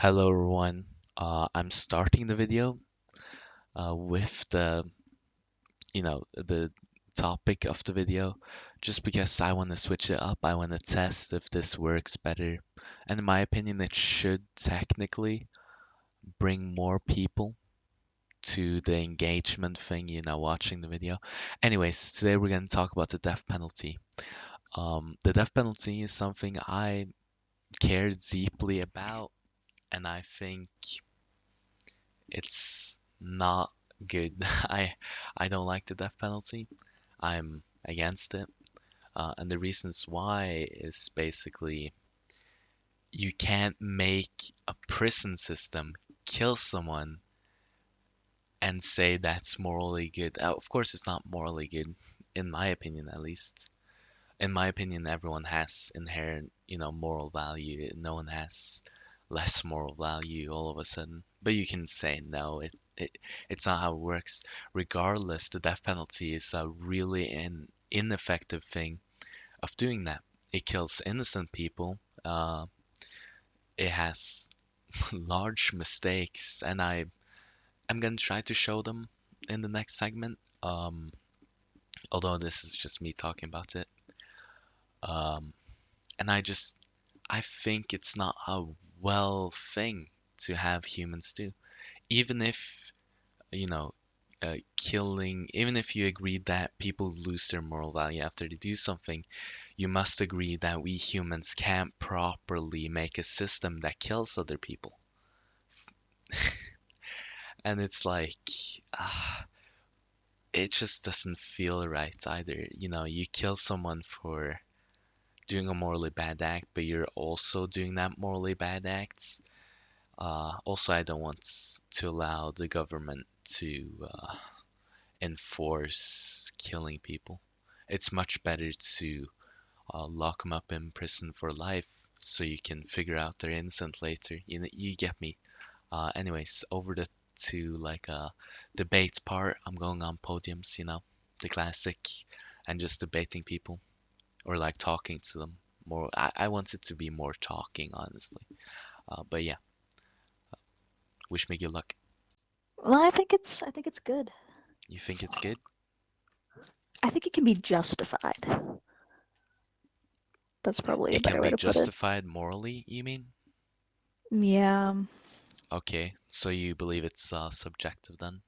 Hello everyone. I'm starting the video with the topic of the video just because I want to switch it up. I want to test if this works better. And in my opinion, it should technically bring more people to the engagement thing, watching the video. Anyways, today we're going to talk about the death penalty. The death penalty is something I care deeply about, and I think it's not good. I don't like the death penalty. I'm against it. And the reasons why is basically you can't make a prison system kill someone and say that's morally good. Of course, it's not morally good, in my opinion, at least. In my opinion, everyone has inherent, moral value. No one has less moral value all of a sudden. But you can say no, it's not how it works. Regardless, the death penalty is a really ineffective thing of doing that. It kills innocent people. It has large mistakes, and I'm gonna try to show them in the next segment. Although this is just me talking about it. Um, and I think it's not a well thing to have humans do. Even if, you know, even if you agree that people lose their moral value after they do something, you must agree that we humans can't properly make a system that kills other people. And it's like, ah, it just doesn't feel right either. You kill someone for doing a morally bad act, but you're also doing that morally bad act. Also, I don't want to allow the government to enforce killing people. It's much better to lock them up in prison for life so you can figure out they're innocent later. You get me. Anyways, to like debate part. I'm going on podiums, the classic, and just debating people or like talking to them more. I want it to be more talking, honestly. But yeah, wish me good luck. Well, I think it's good. You think it's good? I think it can be justified. That's probably a It can better way be to put it. justified morally, you mean? Yeah. Okay, so you believe it's subjective then?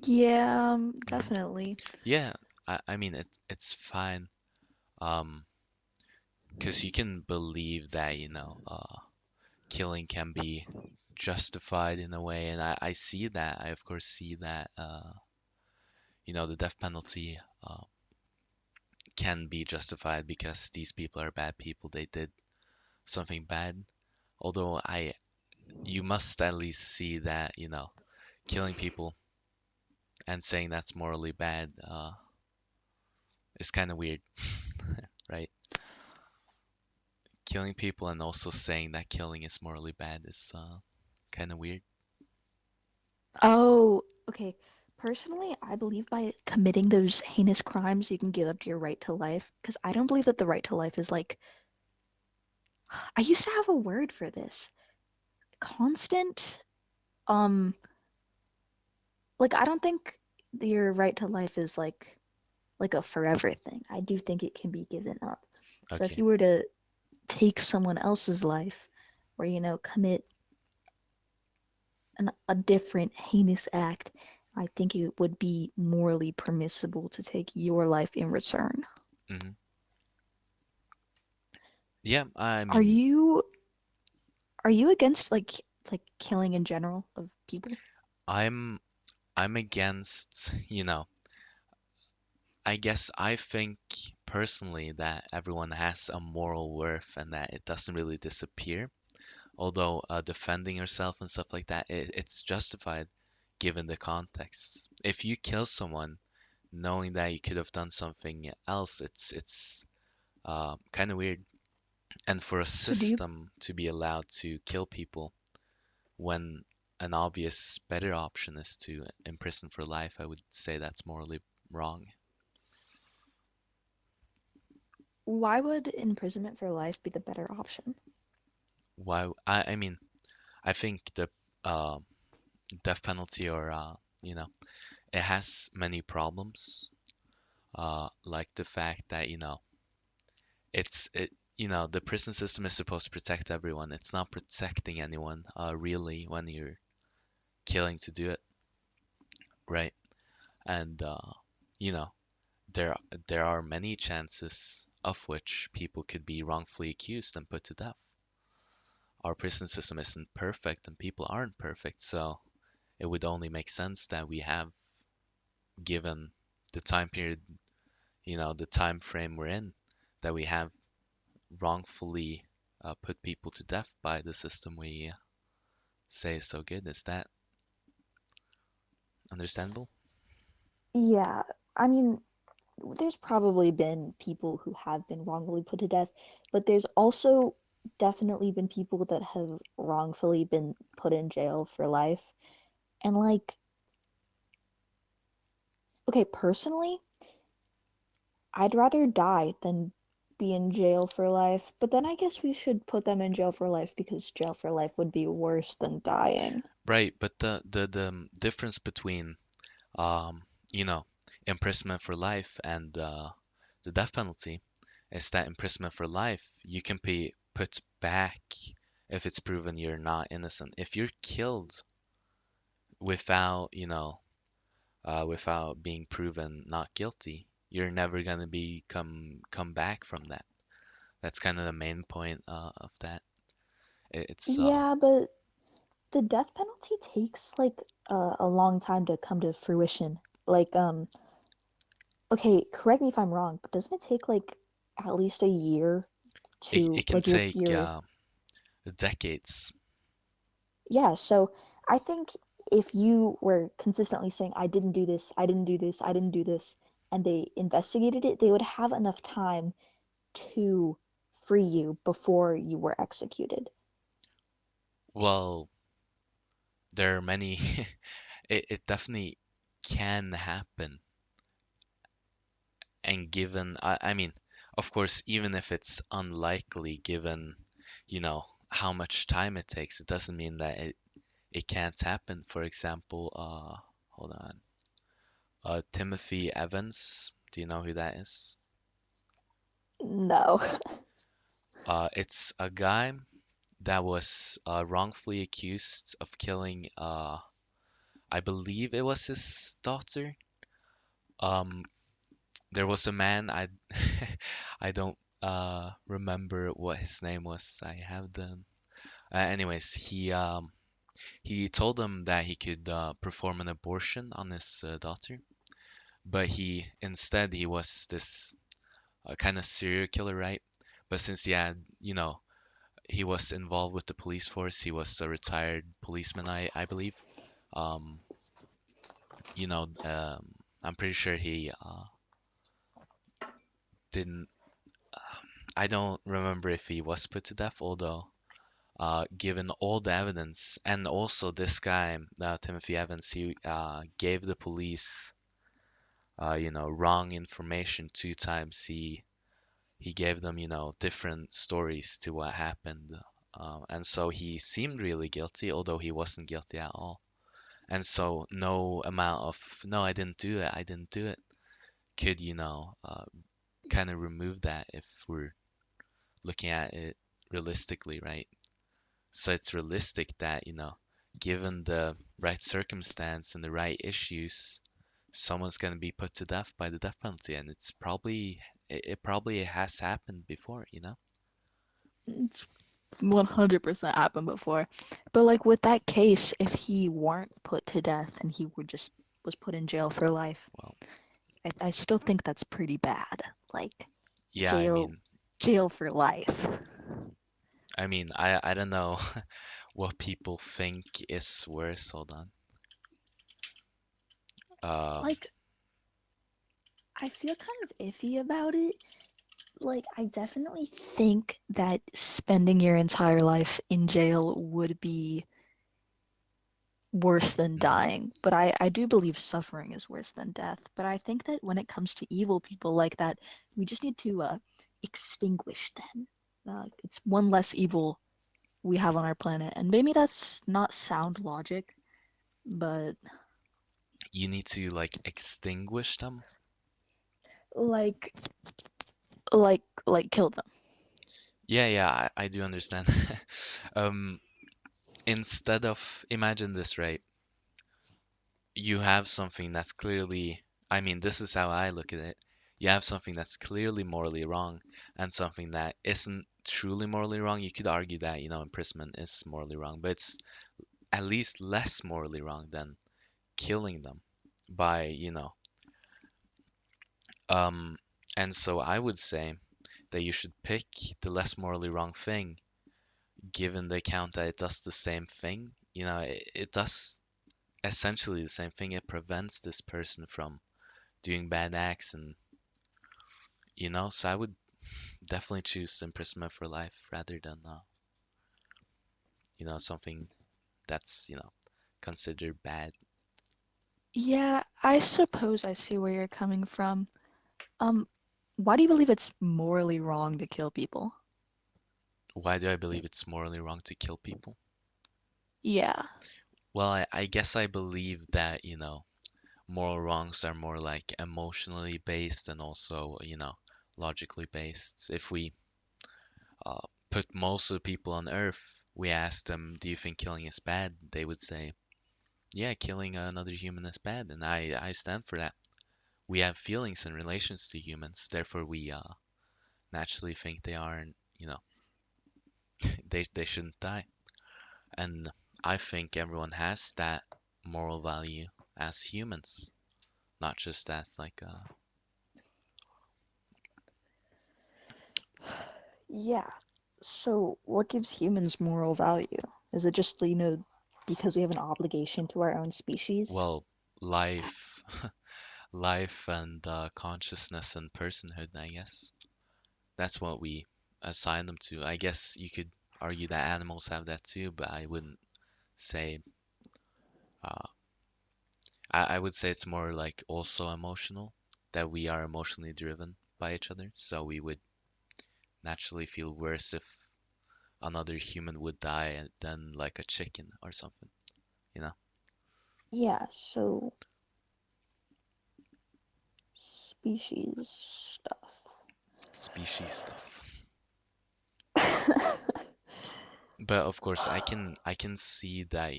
Yeah, Hmm. definitely. Yeah, I mean it's fine. Um, because you can believe that, killing can be justified in a way, and I see that. I of course see that. The death penalty can be justified because these people are bad people. They did something bad. Although you must at least see that, killing people and saying that's morally bad is kind of weird, right? Killing people and also saying that killing is morally bad is kind of weird. Oh, okay. Personally, I believe by committing those heinous crimes, you can give up your right to life. Because I don't believe that the right to life is like. I used to have a word for this. Constant. Um, like I don't think your right to life is like a forever thing. I do think it can be given up. So if Okay. you were to take someone else's life or commit a different heinous act, I think it would be morally permissible to take your life in return. Hmm. Yeah, I Are mean, you are you against like killing in general of people? I'm I'm against, I guess I think personally that everyone has a moral worth and that it doesn't really disappear. Although defending yourself and stuff like that, it's justified given the context. If you kill someone knowing that you could have done something else, it's kind of weird. And for a So do you system to be allowed to kill people when an obvious better option is to imprison for life, I would say that's morally wrong. why would imprisonment for life be the better option? why I mean I think the uh, death penalty or you know it has many problems, like the fact that the prison system is supposed to protect everyone. It's not protecting anyone really when you're killing to do it, right? And you know there there are many chances of which people could be wrongfully accused and put to death. Our prison system isn't perfect and people aren't perfect, so it would only make sense that we have, given the time period, the time frame we're in, that we have wrongfully put people to death by the system we say is so good. Is that understandable? Yeah, I mean, there's probably been people who have been wrongfully put to death, but there's also definitely been people that have wrongfully been put in jail for life. And like, okay, personally, I'd rather die than be in jail for life, but then I guess we should put them in jail for life because jail for life would be worse than dying. Right, but the difference between um, you know, imprisonment for life and the death penalty is that imprisonment for life, you can be put back if it's proven you're not innocent. If you're killed without, without being proven not guilty, you're never gonna come back from that. That's kind of the main point of that. It's Yeah, but the death penalty takes like a long time to come to fruition. Like, okay, correct me if I'm wrong, but doesn't it take like at least a year to it can like take your decades. yeah, so I think if you were consistently saying I didn't do this, I didn't do this, I didn't do this, and they investigated it, they would have enough time to free you before you were executed. Well, there are many. It definitely can happen, and given I mean, of course, even if it's unlikely, given how much time it takes, it doesn't mean that it can't happen. For example, hold on, Timothy Evans. Do you know who that is? No. It's a guy that was wrongfully accused of killing, I believe it was his daughter. Um, there was a man, I I don't remember what his name was. I have them. Anyways, he told him that he could perform an abortion on his daughter, but he was this kind of serial killer, right? But since he was involved with the police force, he was a retired policeman, I believe. Um, you know, I'm pretty sure he didn't. I don't remember if he was put to death, although given all the evidence, and also this guy, Timothy Evans, he gave the police, wrong information two times. He gave them, different stories to what happened, and so he seemed really guilty, although he wasn't guilty at all. And so no amount of no, I didn't do it, I didn't do it, could kind of remove that if we're looking at it realistically, right? So it's realistic that, given the right circumstance and the right issues, someone's going to be put to death by the death penalty. And it probably has happened before. It's 100% happened before. But like with that case, if he weren't put to death and he were just was put in jail for life, Well, I still think that's pretty bad. Like yeah, jail jail for life. I don't know what people think is worse. Hold on. Um, Like I feel kind of iffy about it. Like I definitely think that spending your entire life in jail would be worse than mhm. dying, but I do believe suffering is worse than death. But I think that when it comes to evil people like that, we just need to extinguish them. It's one less evil we have on our planet. And maybe that's not sound logic, but You need to like extinguish them. like like kill them. Yeah, yeah, I do understand. Um, Instead of imagine this, right? You have something that's clearly, I mean, this is how I look at it. You have something that's clearly morally wrong and something that isn't truly morally wrong. You could argue that, imprisonment is morally wrong, but it's at least less morally wrong than killing them by, um, and so I would say that you should pick the less morally wrong thing, given the account that it does the same thing. It does essentially the same thing. It prevents this person from doing bad acts, and so I would definitely choose imprisonment for life rather than something that's considered bad. Yeah, I suppose I see where you're coming from. Um, why do you believe it's morally wrong to kill people? Why do I believe it's morally wrong to kill people? Yeah. Well, I guess I believe that moral wrongs are more like emotionally based and also logically based. If we uh, put most of the people on Earth, we ask them, do you think killing is bad? They would say, yeah, killing another human is bad, and I stand for that. We have feelings and relations to humans, therefore we naturally think they aren't, they shouldn't die. And I think everyone has that moral value as humans, not just as like Yeah. So, what gives humans moral value? Is it just, because we have an obligation to our own species? well, life, life and consciousness and personhood, I guess. That's what we assign them to. I guess you could argue that animals have that too, but I wouldn't say. Uh, I would say it's more like also emotional, that we are emotionally driven by each other. So we would naturally feel worse if another human would die than like a chicken or something, you know? Yeah, so species stuff. Species stuff. But of course, I can see that,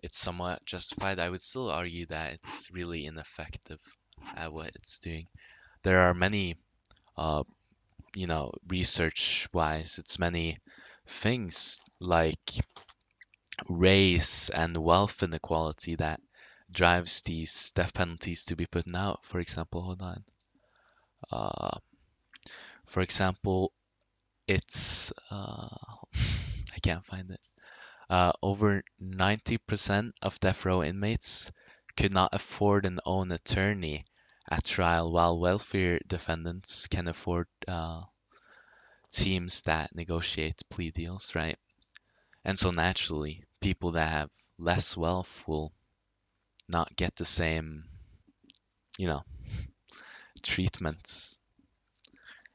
it's somewhat justified. I would still argue that it's really ineffective at what it's doing. There are many, research-wise, it's many things like race and wealth inequality that drives these death penalties to be put out. For example, hold on. Uh, for example, it's I can't find it. Over 90% of death row inmates could not afford an own attorney at trial, while wealthier defendants can afford teams that negotiate plea deals, right? And so naturally, people that have less wealth will not get the same, you know, treatments.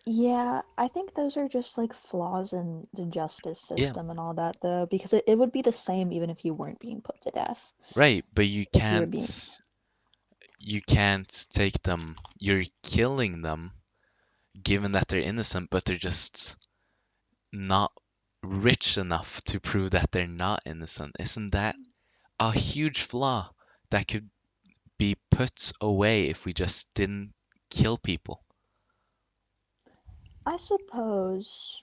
Yeah, I think those are just like flaws in the justice Yeah, system and all that, though, because it would be the same even if you weren't being put to death. right, but you If you were can't being. you can't take them. You're killing them given that they're innocent, but they're just not rich enough to prove that they're not innocent. Isn't that a huge flaw that could be put away if we just didn't kill people? I suppose,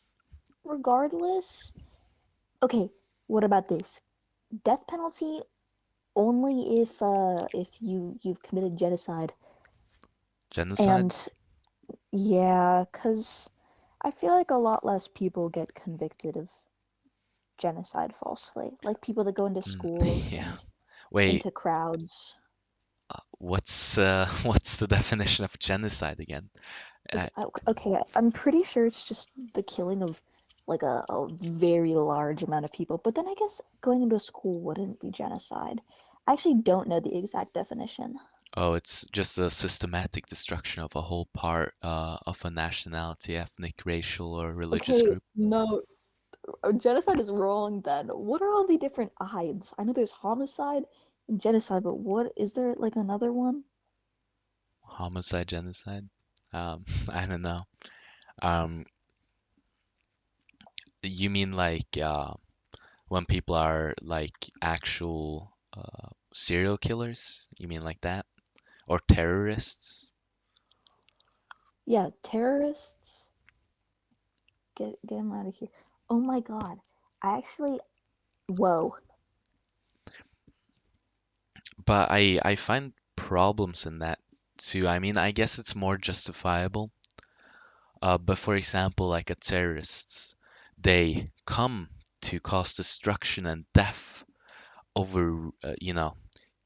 regardless. Okay, what about this? Death penalty only if you've committed genocide. Genocide? And yeah, cuz I feel like a lot less people get convicted of genocide falsely. Like people that go into Mm, schools yeah. and Wait, into crowds. what's what's the definition of genocide again? Okay, Uh, okay, I'm pretty sure it's just the killing of like a very large amount of people. But then I guess going into a school wouldn't be genocide. I actually don't know the exact definition. oh, it's just a systematic destruction of a whole part of a nationality, ethnic, racial, or religious Okay, group. no. Genocide is wrong then. What are all the different ides? I know there's homicide and genocide, but what is there like another one? Homicide, genocide. I don't know. Um, you mean like when people are like actual serial killers? You mean like that? Or terrorists? Yeah, terrorists. Get them out of here. Oh my god. I actually whoa. But I find problems in that too. I mean, I guess it's more justifiable. But for example, like a terrorists, they come to cause destruction and death over,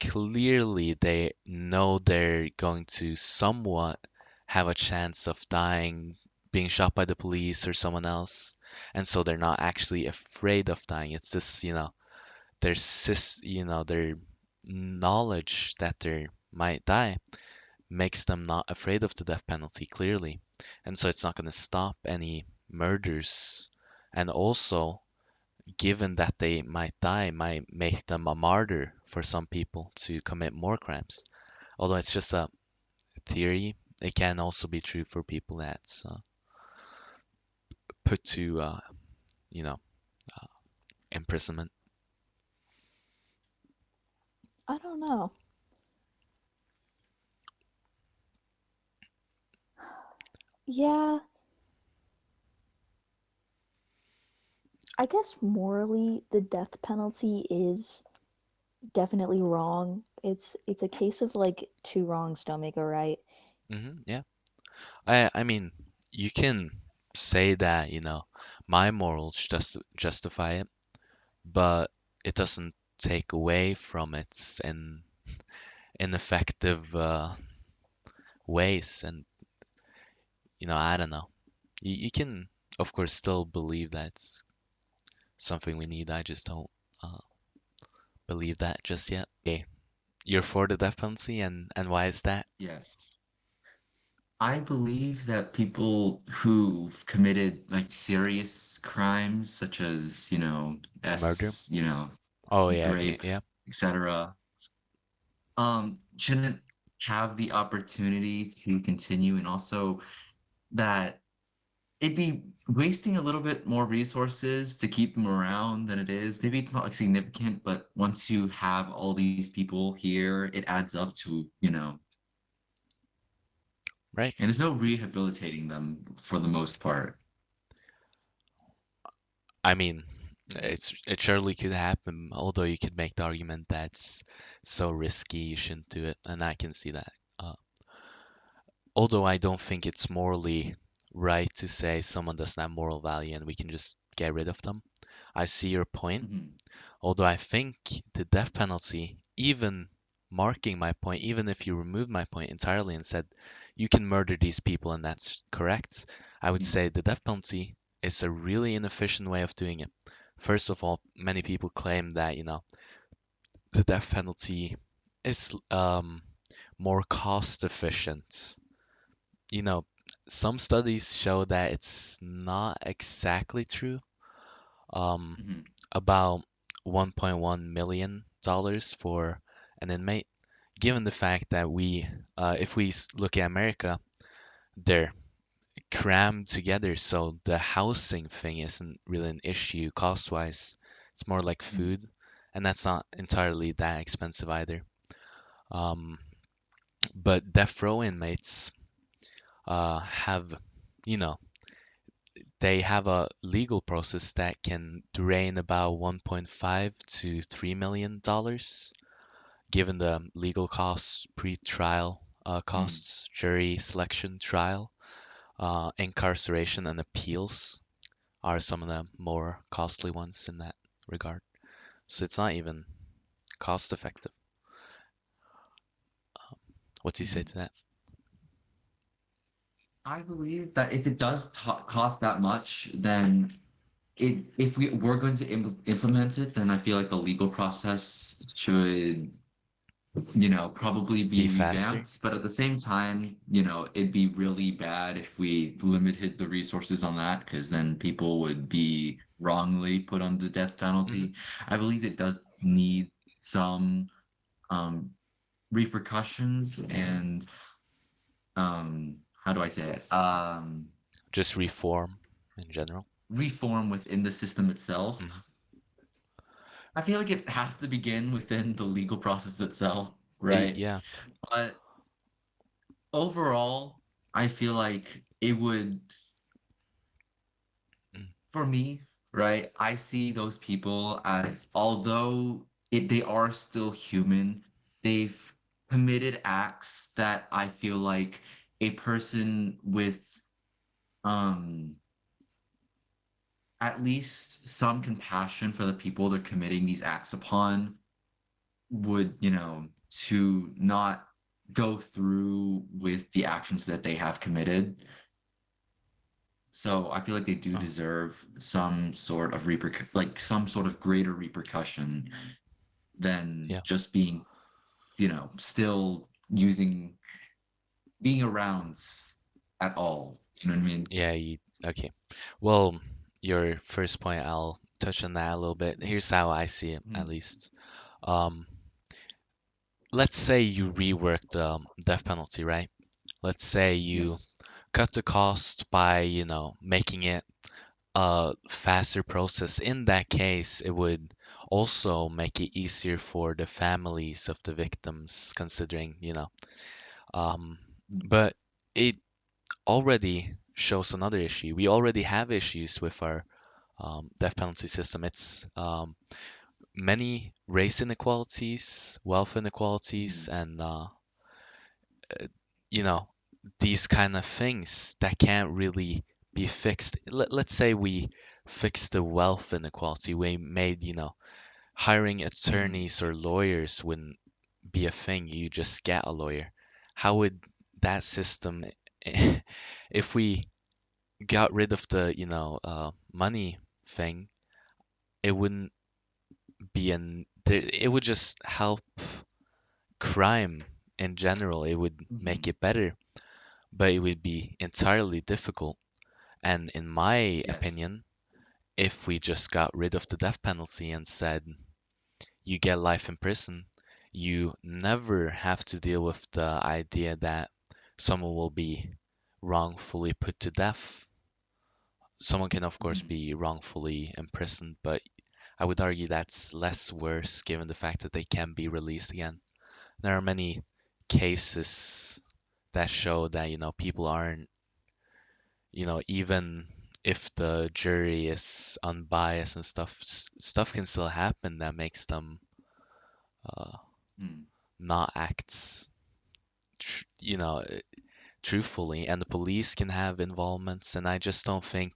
clearly they know they're going to somewhat have a chance of dying, being shot by the police or someone else, and so they're not actually afraid of dying. It's this, their knowledge that they might die makes them not afraid of the death penalty, clearly. And so it's not going to stop any murders. And also, given that they might die, might make them a martyr for some people to commit more crimes. Although it's just a theory, it can also be true for people that's put to, you know, uh, imprisonment. I don't know. Yeah, I guess morally the death penalty is definitely wrong. It's a case of like two wrongs don't make a right. Yeah. I mean, you can say that, my morals justify it, but it doesn't take away from its ineffective ways. And I don't know. You can, of course, still believe that's something we need. I just don't uh, believe that just yet. Okay, you're for the death penalty, and why is that? Yes. I believe that people who've committed like serious crimes such as, Murder? Oh yeah, okay, rape, yeah. etc., shouldn't have the opportunity to continue, and also that it'd be wasting a little bit more resources to keep them around than it is. Maybe it's not like significant, but once you have all these people here, it adds up to, Right. and there's no rehabilitating them for the most part. I mean, it surely could happen, although you could make the argument that's so risky you shouldn't do it, and I can see that. Although I don't think it's morally right to say someone doesn't have moral value and we can just get rid of them. I see your point, Mhm, although I think the death penalty, even marking my point, even if you remove my point entirely and said you can murder these people and that's correct, I would mhm, say the death penalty is a really inefficient way of doing it. First of all, many people claim that, the death penalty is more cost efficient. You know, some studies show that it's not exactly true. Um, mhm, about $1.1 million for an inmate, given the fact that if we look at America, they're crammed together, so the housing thing isn't really an issue cost-wise. It's more like mhm, food, and that's not entirely that expensive either. Um, but death row inmates have, you know, they have a legal process that can drain about 1.5 to $3 million, given the legal costs, pre-trial mhm, costs, jury selection, trial, incarceration, and appeals are some of the more costly ones in that regard. So it's not even cost effective. What do you say mhm. to that? I believe that if it does cost that much, then if we're going to implement it, then I feel like the legal process should probably Be be faster. revamped. But at the same time, it'd be really bad if we limited the resources on that, because then people would be wrongly put on the death Hmm. penalty. I believe it does need some um, repercussions and how do I say it? Just reform in general. Reform within the system itself. Hmm. I feel like it has to begin within the legal process itself, right? Yeah. But overall, I feel like it would, Mm. for me, right? I see those people as, although they are still human, they've committed acts that I feel like a person with um at least some compassion for the people they're committing these acts upon would, to not go through with the actions that they have committed. So I feel like they do Oh, deserve some sort of like some sort of greater repercussion than yeah. just being, still being around at all. You know what I mean? Yeah, okay. Well, your first point, I'll touch on that a little bit. Here's how I see it, at Mm, least. Um, let's say you rework the death penalty, right? Let's say you yes. cut the cost by, making it a faster process. In that case, it would also make it easier for the families of the victims, considering, um, Mm, but it already shows another issue. We already have issues with our death penalty system. It's many race inequalities, wealth inequalities, mm, and you know these kind of things that can't really be fixed. Let's say we fix the wealth inequality. We made hiring mm, attorneys or lawyers wouldn't be a thing. You just get a lawyer. How would that system, if we got rid of the money thing, it wouldn't it would just help crime in general. It would make mhm. it better, but it would be entirely difficult. And in my Yes. opinion, if we just got rid of the death penalty and said you get life in prison, you never have to deal with the idea that someone will be wrongfully put to death. Someone can, of course, Mhm, be wrongfully imprisoned, but I would argue that's less worse given the fact that they can be released again. There are many cases that show that, people aren't, even if the jury is unbiased and stuff, stuff can still happen that makes them uh, mm, not act, tr- you know, truthfully, and the police can have involvements, and I just don't think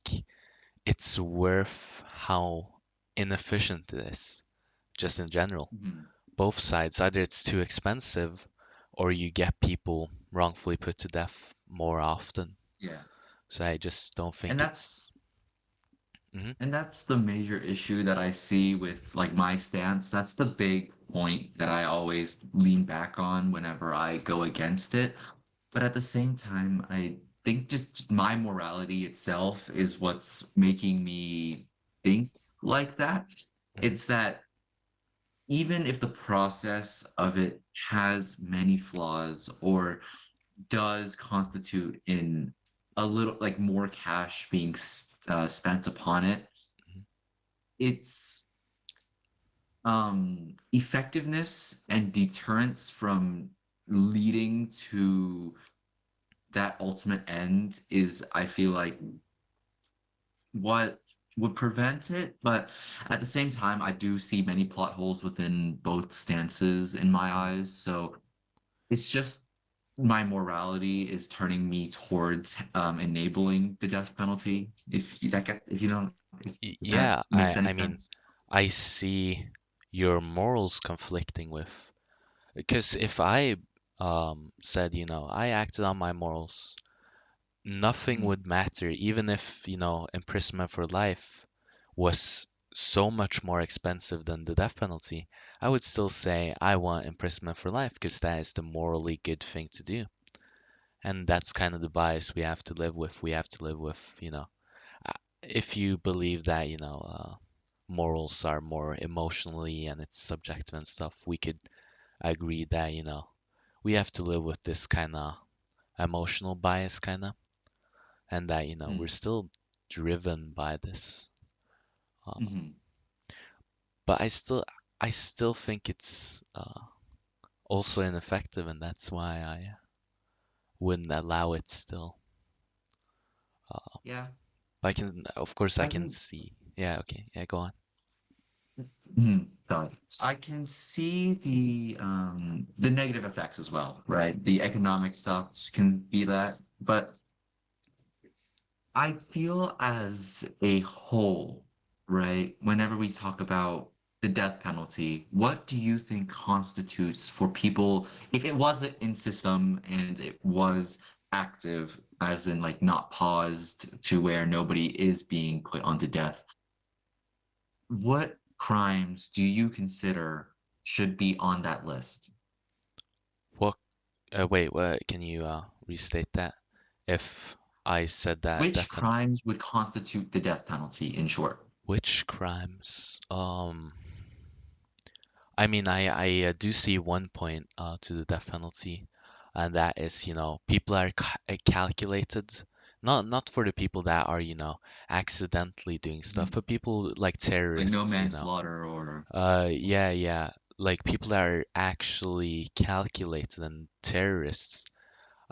it's worth how inefficient it is, just in general. mhm. Both sides, either it's too expensive or you get people wrongfully put to death more often. Yeah. So I just don't And think it's. that's Mhm. And that's the major issue that I see with like my stance. That's the big point that I always lean back on whenever I go against it. But at the same time, I think just my morality itself is what's making me think like that. Mhm. It's that even if the process of it has many flaws or does constitute in a little like more cash being spent upon it, Mhm. its effectiveness and deterrence from leading to that ultimate end is, I feel like, what would prevent it. But at the same time, I do see many plot holes within both stances in my Mhm. eyes. So it's just my morality is turning me towards enabling the death penalty. If you don't, if that Yeah, makes I any I mean, sense. I see your morals conflicting with, because if I said, I acted on my morals, nothing Mm, would matter, even if, imprisonment for life was so much more expensive than the death penalty, I would still say I want imprisonment for life because that is the morally good thing to do. And that's kind of the bias we have to live with. We have to live with, if you believe that, morals are more emotionally and it's subjective and stuff, we could agree that, we have to live with this kind of emotional bias, kind of, and that, we're Mm, still driven by this. Uh, mhm. but I still think it's also ineffective, and that's why I wouldn't allow it still. Uh, Yeah, but of course, I I can can. see. Yeah, okay, yeah, go on. Sorry. I can see the negative effects as well, right? The economic stuff can be that, but I feel as a whole, right? Whenever we talk about the death penalty, what do you think constitutes for people if it wasn't in system and it was active, as in like not paused to where nobody is being put onto death? What crimes do you consider should be on that list? What? Wait, what? Can you restate that? If I said that Which death penalty, crimes would constitute the death penalty, in short? which crimes? I mean, I do see one point to the death penalty, and that is, people are calculated, not for the people that are, accidentally doing stuff, Mhm. but people like Like no terrorists, manslaughter or yeah, yeah, like people that are actually calculated and terrorists.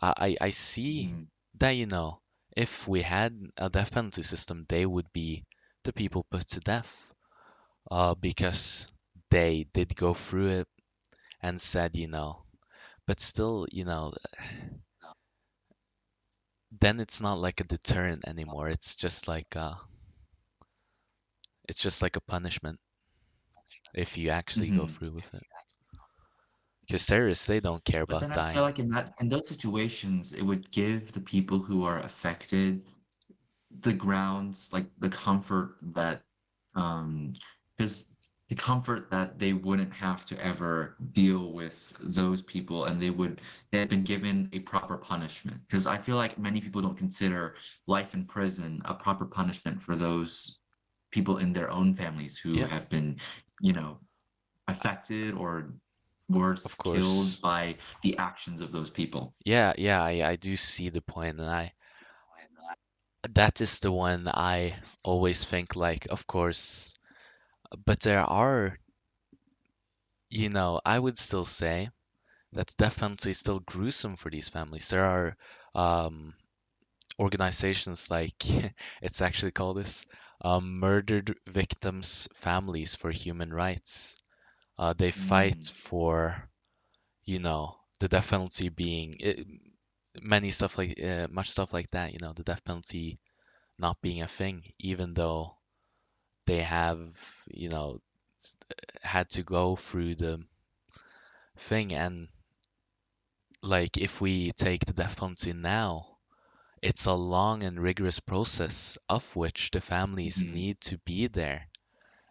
I see Mhm. that, if we had a death penalty system, they would be the people put to death, because they did go through it and said, but still, then it's not like a deterrent anymore. It's just like a punishment if you actually go Mhm. through with it. Because terrorists, they don't care But about then I feel dying. like in those situations, it would give the people who are affected the grounds, like the comfort that, because the comfort that they wouldn't have to ever deal with those people and they've been given a proper punishment. Because I feel like many people don't consider life in prison a proper punishment for those people in their own families who Yep, have been, you know, affected or of worse, killed course. by the actions of those people. Yeah, yeah, I do see the point, and that is the one I always think like, of course, but there are, I would still say that's definitely still gruesome for these families. There are um, organizations like it's actually called this Murdered Victims Families for Human Rights. They fight Mm, for, the death penalty being much stuff like that. The death penalty not being a thing, even though they have, you know, had to go through the thing. And like, if we take the death penalty now, it's a long and rigorous process of which the families mhm, need to be there,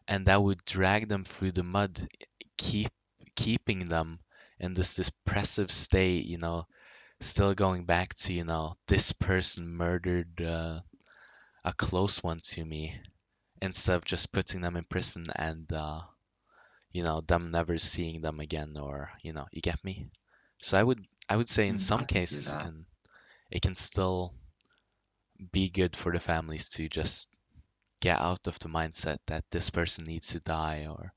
and that would drag them through the mud, keep keeping them in this depressive state, still going back to, this person murdered a close one to me, instead of just putting them in prison and them never seeing them again, or you get me. So I would say in some I can see cases that. it can still be good for the families to just get out of the mindset that this person needs to die, or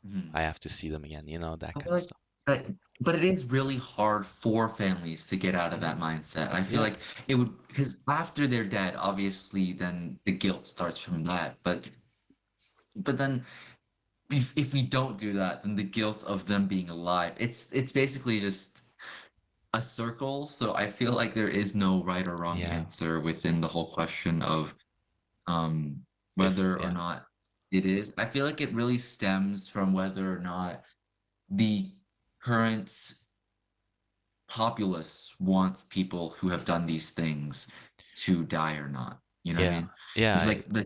Mhm. I have to see them again, that I kind feel of like stuff. that, but it is really hard for families to get out of that mindset. I feel Yeah, like it would, because after they're dead, obviously, then the guilt starts from that. But then if we don't do that, then the guilt of them being alive, it's basically just a circle. So I feel like there is no right or wrong yeah. answer within the whole question of um If whether or yeah, not it is. I feel like it really stems from whether or not the current populace wants people who have done these things to die or not. You know what I Yeah. mean? Yeah, It's like the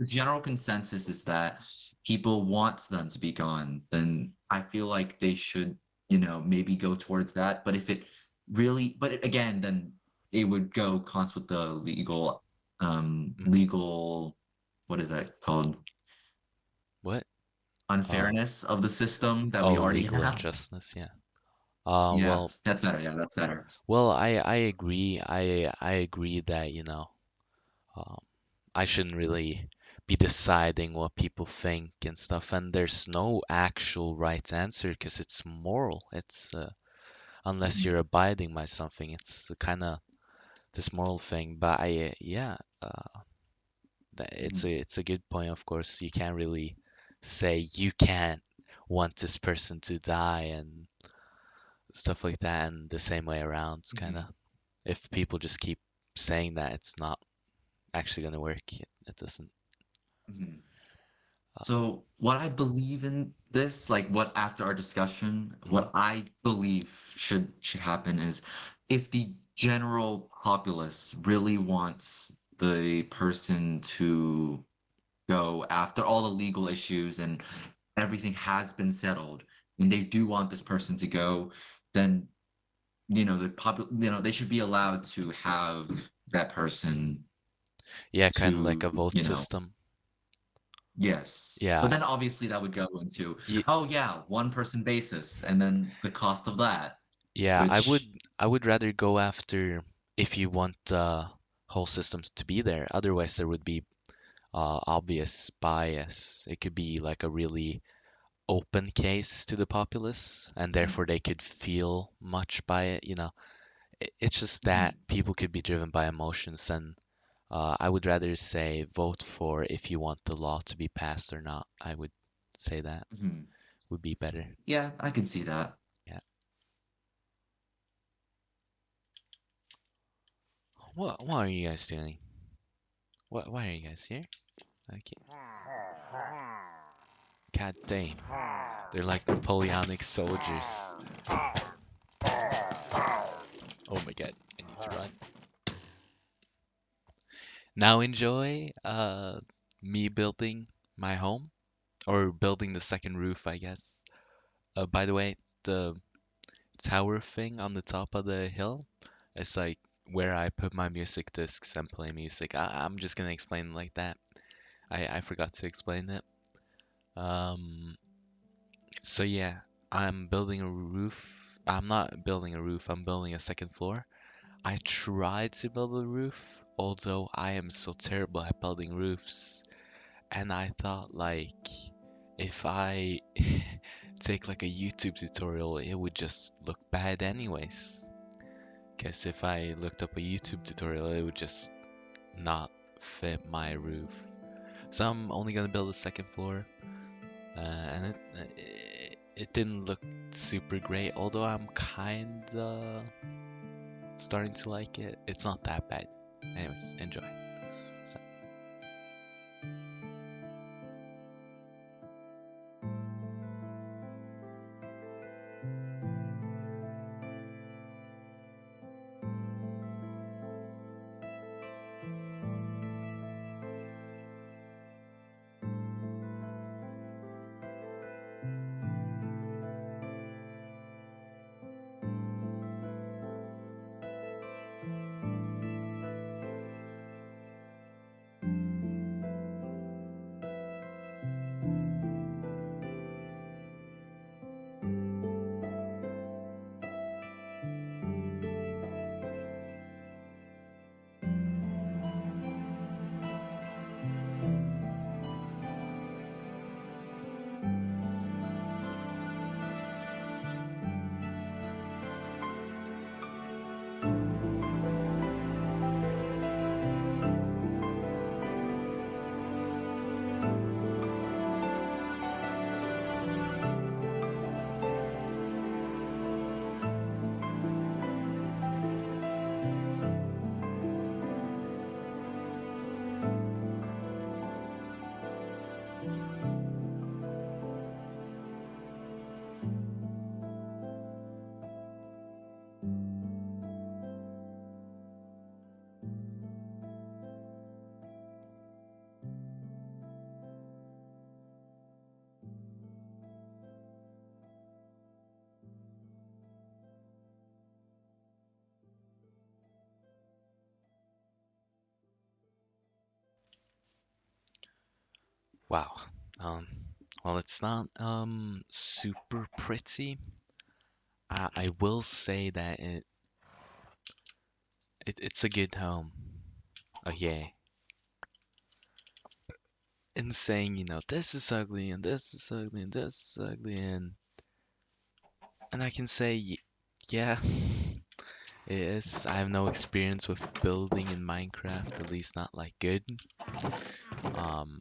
general consensus is that people want them to be gone, then I feel like they should, maybe go towards that. But if it really, but again, then it would go cons with the mhm. legal, what is that called? What? Uh, Unfairness of the system that oh, we already legal have. injustice, yeah. Yeah, Well, that's better. Yeah, that's better. I agree. I agree that, um, I shouldn't really be deciding what people think and stuff. And there's no actual right answer because it's moral. It's unless Mhm, you're abiding by something, it's kind of this moral thing. But yeah, mhm, it's a good point. Of course, you can't really say you can't want this person to die and stuff like that, and the same way around. It's kind of mhm, if people just keep saying that, it's not actually gonna work. It doesn't. mhm. Uh, So what I believe in this, like what after our discussion, mhm. what I believe should happen is if the general populace really wants the person to go after all the legal issues and everything has been settled, and they do want this person to go, then they should be allowed to have that person Yeah, kind of like to, a vote system. yes. But Yeah, then obviously that would go into, y oh yeah, one person basis, and then the cost of that, yeah. which I would rather go after if you want whole systems to be there. Otherwise, there would be obvious bias. It could be like a really open case to the populace, and Mhm, therefore they could feel much by it. It's just that mhm, people could be driven by emotions, and I would rather say vote for if you want the law to be passed or not. I would say that mhm. would be better. Yeah, I can see that. Yeah. What are you guys doing? Why are you guys here? Okay. God damn. They're like Napoleonic soldiers. Oh my god, I need to run. Now enjoy me building my home or building the second roof, I guess. By the way, the tower thing on the top of the hill is like where I put my music discs and play music. I'm just gonna explain it like that. I forgot to explain it. Um, so yeah, I'm building a roof. I'm not building a roof, I'm building a second floor. I tried to build a roof, although I am so terrible at building roofs. And I thought like if I take like a YouTube tutorial, it would just look bad anyways. Because if I looked up a YouTube tutorial, it would just not fit my roof. So I'm only gonna build a second floor, and it didn't look super great. Although I'm kinda starting to like it. It's not that bad. Anyways, enjoy. So, Wow. Um, well, it's not super pretty. I will say that it's a good home. Oh yeah. In saying, this is ugly and this is ugly and this is ugly and I can say yeah, it is. I have no experience with building in Minecraft, at least not like good. Um,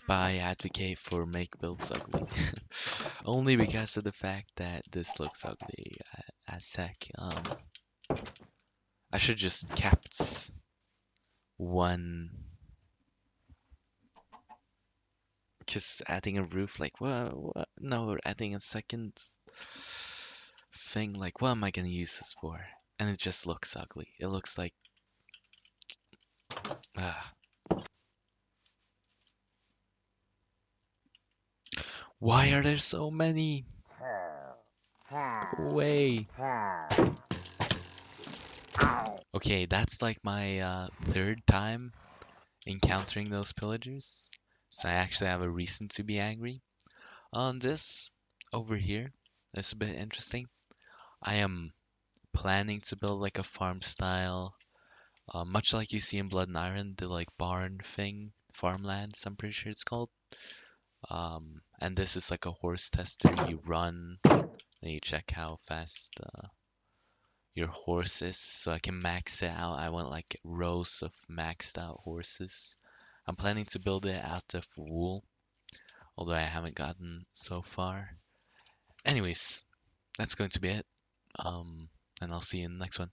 but I advocate for make builds ugly. Only because of the fact that this looks ugly as heck. I should just kept one, because adding a roof, like, what? No, adding a second thing, like, what am I gonna use this for? And it just looks ugly. It looks like, ah, why are there so many? Go away. Okay, that's like my third time encountering those pillagers. So I actually have a reason to be angry. On this over here, it's a bit interesting. I am planning to build like a farm style, much like you see in Blood and Iron, the like barn thing, farmlands, I'm pretty sure it's called. And this is like a horse tester. You run, and you check how fast your horse is, so I can max it out. I want like rows of maxed out horses. I'm planning to build it out of wool, although I haven't gotten so far. Anyways, that's going to be it. And I'll see you in the next one.